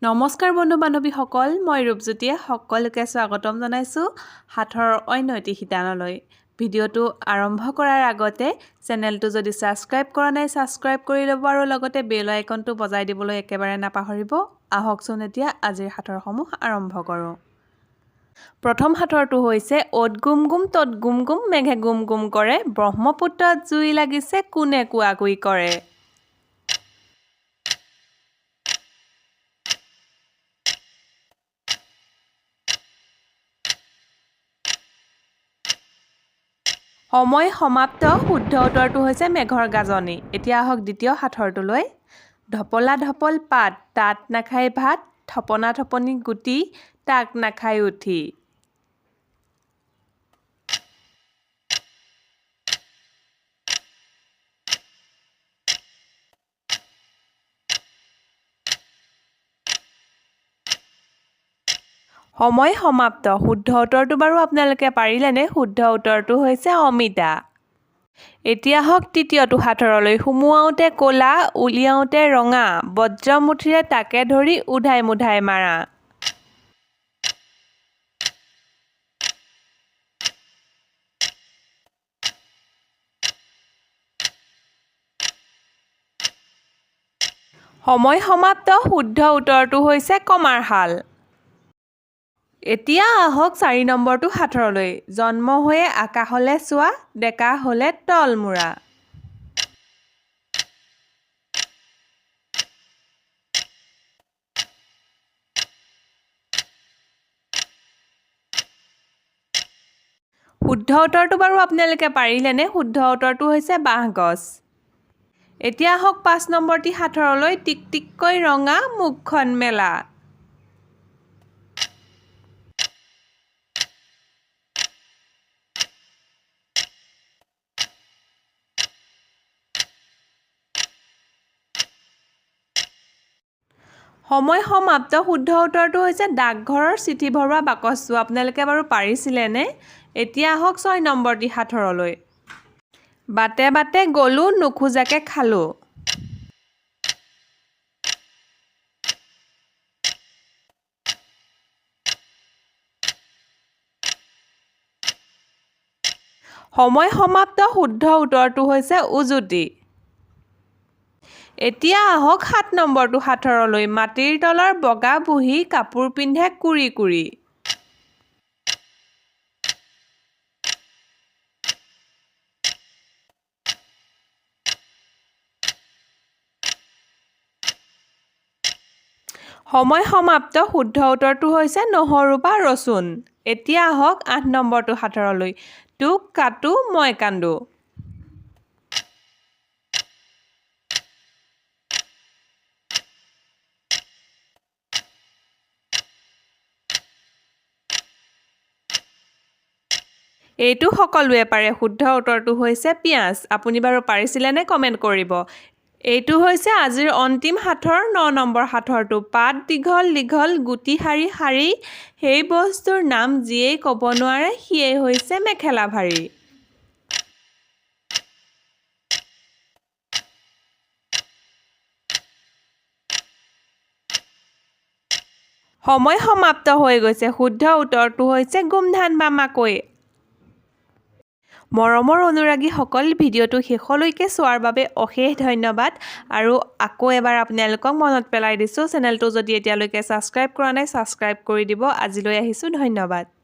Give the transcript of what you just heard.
নমস্কাৰ বন্ধু বান্ধৱীসকল, মই ৰূপজ্যোতিয়ে সকলোকে স্বাগতম জনাইছোঁ হাতৰ অন্য এটি শিতানলৈ। ভিডিঅ'টো আৰম্ভ কৰাৰ আগতে চেনেলটো যদি ছাবস্ক্ৰাইব কৰা নাই ছাবস্ক্ৰাইব কৰি ল'ব আৰু লগতে বেল আইকনটো বজাই দিবলৈ একেবাৰে নাপাহৰিব। আহকচোন এতিয়া আজিৰ হাতৰসমূহ আৰম্ভ কৰোঁ। প্ৰথম হাতৰটো হৈছে অ'ত গুম গুম তত গুম গুম মেঘে গুম গুম কৰে, ব্ৰহ্মপুত্ৰত জুই লাগিছে কোনে কুৱাকুই কৰে। সময় সমাপ্ত। শুদ্ধ উত্তৰটো হৈছে মেঘৰ গাজনি। এতিয়া আহক দ্বিতীয় সাঁথৰটোলৈ। ঢপলা ঢপল পাত, তাত নাখাই ভাত, থপনা থপনি গুটি, তাক নাখাই উঠি। সময় সমাপ্ত। শুদ্ধ উত্তৰটো বাৰু আপোনালোকে পাৰিলেনে? শুদ্ধ উত্তৰটো হৈছে অমিতা। এতিয়া আহক তৃতীয়টো সাঁথৰলৈ। সুমুৱাওঁতে ক'লা, উলিয়াওঁতে ৰঙা, বজ্ৰমুঠিৰে তাকে ধৰি উধাই মুধাই মাৰা। সময় সমাপ্ত। শুদ্ধ উত্তৰটো হৈছে কমাৰ শাল। এতিয়া আহক 4 নম্বৰটো সাঁথৰলৈ। জন্ম হৈয়ে আকাশলে চোৱা, ডেকা হ'লে তলমূৰা। শুদ্ধ উত্তৰটো বাৰু আপোনালোকে পাৰিলেনে? শুদ্ধ উত্তৰটো হৈছে বাঁহগছ। এতিয়া আহক 5 নম্বৰটি সাঁথৰলৈ। টিক টিককৈ ৰঙা, মুখখন মেলা। সময় সমাপ্ত। শুদ্ধ উত্তৰটো হৈছে ডাকঘৰৰ চিঠি ভৰোৱা বাকচটো। আপোনালোকে বাৰু পাৰিছিলেনে? এতিয়া আহক 6 নম্বৰটি সাঁথৰলৈ। বাটে বাটে গ'লোঁ, নোখোজাকে খালোঁ। সময় সমাপ্ত। শুদ্ধ উত্তৰটো হৈছে উজুতি। এতিয়া আহক 7 নম্বৰটো সাঁথৰলৈ। মাটিৰ তলৰ বগা বুঢ়ী, কাপোৰ পিন্ধে কুৰি কুৰি। সময় সমাপ্ত। শুদ্ধ উত্তৰটো হৈছে নহৰু বা ৰচুন। এতিয়া আহক 8 নম্বৰটো সাঁথৰলৈ। তোক কাটো মই কান্দো। এইটো সকলোৱে পাৰে। শুদ্ধ উত্তৰটো হৈছে পিঁয়াজ। আপুনি বাৰু পাৰিছিলেনে? কমেণ্ট কৰিব। এইটো হৈছে আজিৰ অন্তিম সাঁথৰ 9 নম্বৰ সাঁথৰটো। পাত দীঘল দীঘল, গুটি শাৰী শাৰী, সেই বস্তুৰ নাম যিয়েই ক'ব নোৱাৰে, সিয়েই হৈছে মেখেলা ভাৰী। সময় সমাপ্ত হৈ গৈছে। শুদ্ধ উত্তৰটো হৈছে গোমধান বা মাকৈ। মৰমৰ অনুৰাগীসকল, ভিডিঅ'টো শেষলৈকে চোৱাৰ বাবে অশেষ ধন্যবাদ। আৰু আকৌ এবাৰ আপোনালোকক মনত পেলাই দিছোঁ, চেনেলটো যদি এতিয়ালৈকে ছাবস্ক্ৰাইব কৰা নাই ছাবস্ক্ৰাইব কৰি দিব। আজিলৈ আহিছোঁ, ধন্যবাদ।